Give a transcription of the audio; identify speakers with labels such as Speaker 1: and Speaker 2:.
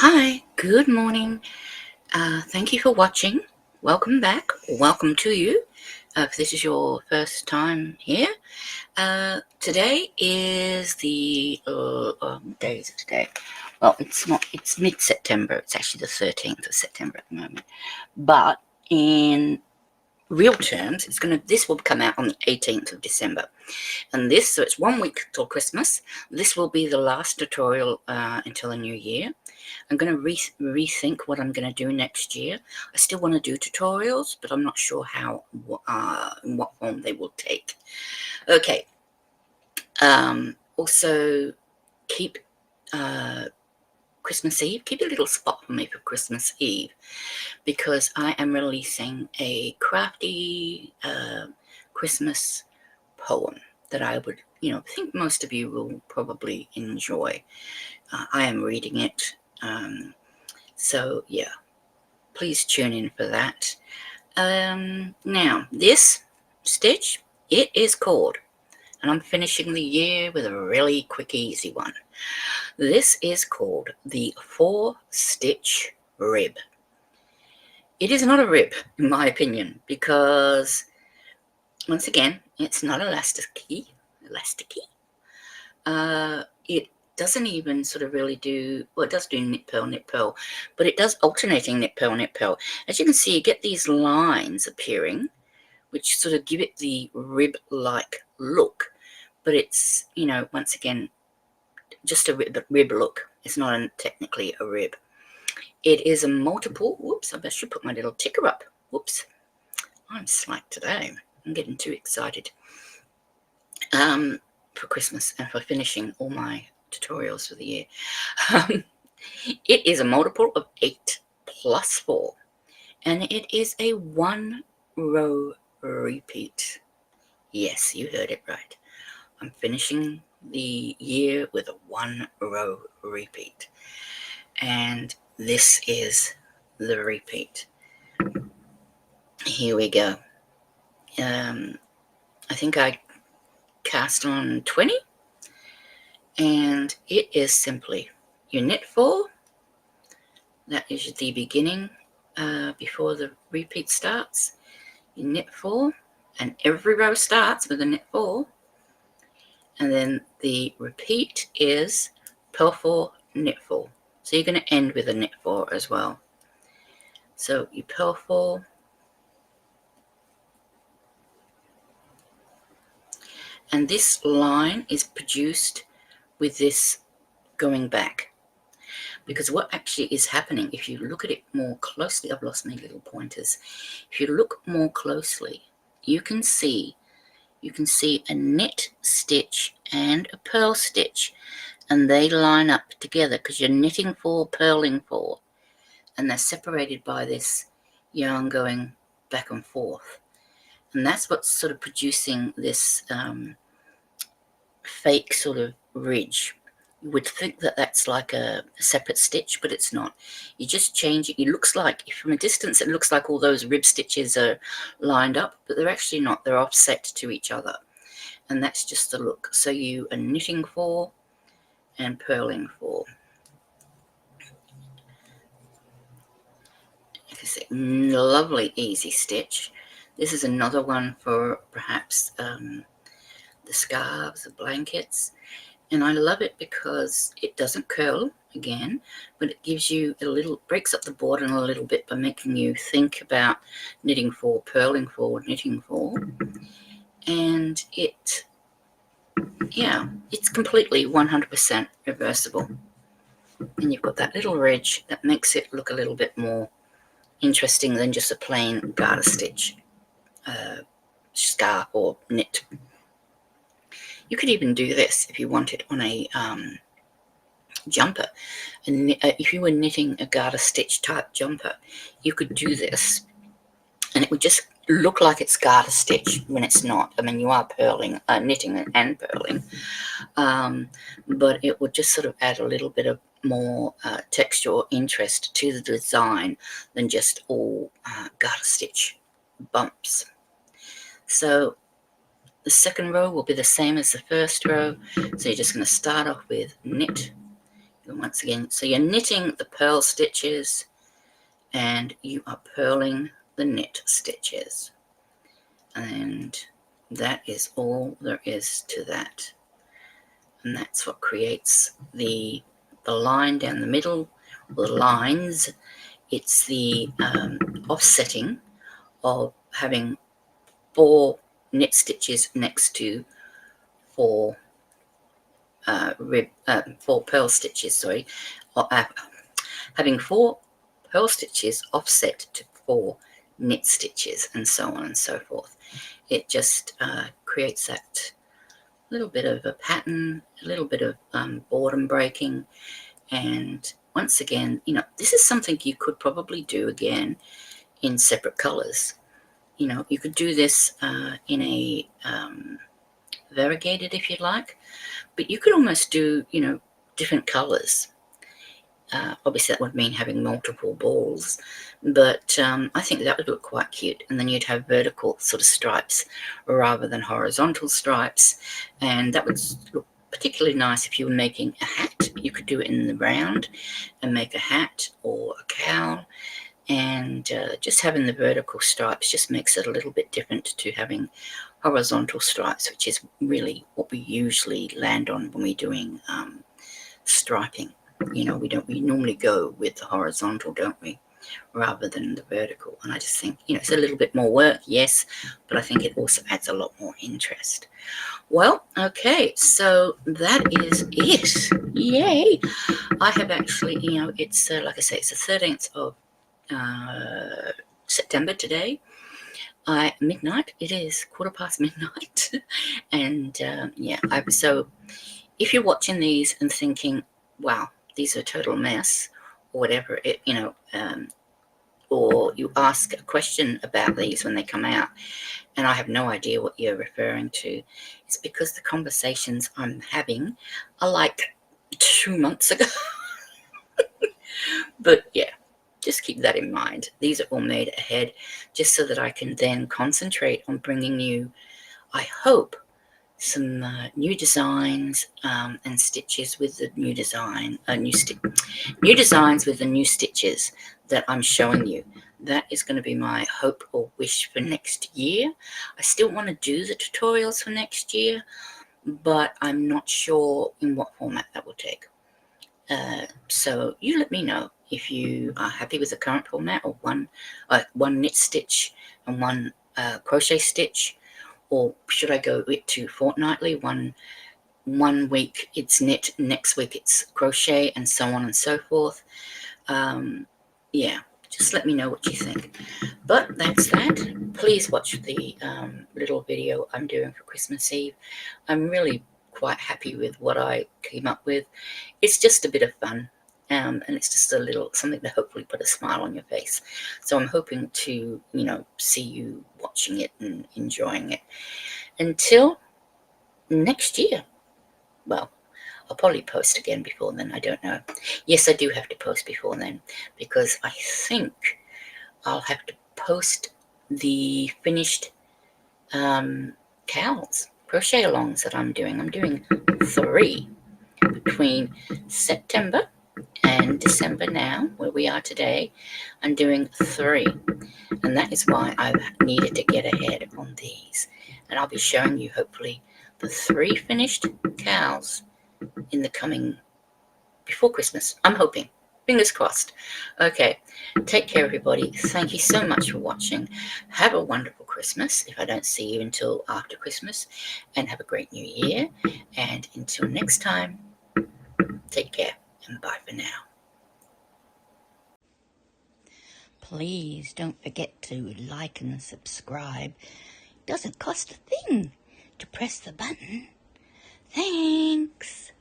Speaker 1: Hi, good morning. Thank you for watching. Welcome back. Welcome to you. If this is your first time here, today is the what day is it today? Well, it's not. It's mid-September. It's actually the 13th of September at the moment. But in real terms, this will come out on the 18th of December. And so it's 1 week till Christmas. This will be the last tutorial until the new year. I'm going to rethink what I'm going to do next year. I still want to do tutorials, but I'm not sure how, in what form they will take. Okay. Also, keep Christmas Eve. Keep a little spot for me for Christmas Eve, because I am releasing a crafty Christmas poem that I would, think most of you will probably enjoy. I am reading it. So yeah, please tune in for that. Now, this stitch, it is called, and I'm finishing the year with a really quick, easy one. This is called the 4-stitch rib. It is not a rib, in my opinion, because, once again, it's not elasticy. It doesn't even sort of really do, well, it does do knit purl, but it does alternating knit purl. As you can see, you get these lines appearing, which sort of give it the rib-like look, but it's, once again, just a rib look. It's not technically a rib. It is a multiple, whoops, I should put my little ticker up. Whoops, I'm slack today. I'm getting too excited. For Christmas and for finishing all my tutorials for the year. It is a multiple of 8 plus 4, and it is a 1-row repeat. Yes, you heard it right. I'm finishing the year with a 1-row repeat, and this is the repeat. Here we go. I think I cast on 20, and it is simply you knit 4. That is the beginning before the repeat starts. You knit 4, and every row starts with a knit 4, and then the repeat is purl 4, knit 4. So you're going to end with a knit 4 as well. So you purl 4, and this line is produced with this going back. Because what actually is happening, if you look at it more closely, I've lost my little pointers. If you look more closely, you can see a knit stitch and a purl stitch, and they line up together because you're knitting 4, purling 4, and they're separated by this yarn going back and forth. And that's what's sort of producing this fake sort of ridge. You would think that that's like a separate stitch, but it's not. You just change it. It looks like, from a distance, it looks like all those rib stitches are lined up, but they're actually not. They're offset to each other, and that's just the look. So you are knitting 4 and purling 4. It's a lovely, easy stitch. This is another one for perhaps the scarves, the blankets. And I love it because it doesn't curl again, but it gives you breaks up the border a little bit by making you think about knitting 4, purling 4, knitting 4. And it's completely 100% reversible. And you've got that little ridge that makes it look a little bit more interesting than just a plain garter stitch scarf or knit. You could even do this if you wanted on a jumper. And if you were knitting a garter stitch type jumper, you could do this, and it would just look like it's garter stitch when it's not. I mean, you are purling, knitting and purling, but it would just sort of add a little bit of more texture or interest to the design than just all garter stitch bumps. So the second row will be the same as the first row. So you're just going to start off with knit once again, so you're knitting the purl stitches and you are purling the knit stitches, and that is all there is to that. And that's what creates the line down the middle, or the lines. It's the offsetting of having 4 knit stitches next to 4 4 purl stitches, sorry, having 4 purl stitches offset to 4 knit stitches, and so on and so forth. It just creates that little bit of a pattern, a little bit of boredom breaking. And once again, you know, this is something you could probably do again in separate colors. You know, you could do this in a variegated if you'd like, but you could almost do, you know, different colors. Obviously that would mean having multiple balls, but I think that would look quite cute. And then you'd have vertical sort of stripes rather than horizontal stripes, and that would look particularly nice if you were making a hat. You could do it in the round and make a hat or a cowl, and just having the vertical stripes just makes it a little bit different to having horizontal stripes, which is really what we usually land on when we're doing striping. You know, we normally go with the horizontal, don't we, rather than the vertical. And I just think, you know, it's a little bit more work, yes, but I think it also adds a lot more interest. Well, okay, so that is it. Yay! I have actually, you know, it's like I say, it's the 13th of September today. Midnight. It is 15:15 midnight, and yeah. So if you're watching these and thinking, "Wow, these are a total mess," or whatever, or you ask a question about these when they come out, and I have no idea what you're referring to, it's because the conversations I'm having are like 2 months ago. But yeah, just keep that in mind. These are all made ahead just so that I can then concentrate on bringing you, I hope, some new designs and stitches with the new design, new designs with the new stitches that I'm showing you. That is going to be my hope or wish for next year. I still want to do the tutorials for next year, but I'm not sure in what format that will take. So you let me know if you are happy with the current format, or one knit stitch and one crochet stitch, or should I go it to fortnightly? One week it's knit, next week it's crochet, and so on and so forth. Yeah, just let me know what you think. But that's that. Please watch the little video I'm doing for Christmas Eve. I'm really quite happy with what I came up with. It's just a bit of fun, and it's just a little something to hopefully put a smile on your face. So I'm hoping to, you know, see you watching it and enjoying it. Until next year. Well, I'll probably post again before then. I don't know. Yes, I do have to post before then, because I think I'll have to post the finished cowls, crochet alongs that I'm doing. I'm doing 3 between September and December now, where we are today. I'm doing 3, and that is why I've needed to get ahead on these. And I'll be showing you hopefully the 3 finished cowls in the coming, before Christmas. I'm hoping. Fingers crossed. Okay, take care, everybody. Thank you so much for watching. Have a wonderful Christmas, if I don't see you until after Christmas, and have a great new year. And until next time, take care, and bye for now. Please don't forget to like and subscribe. It doesn't cost a thing to press the button. Thanks.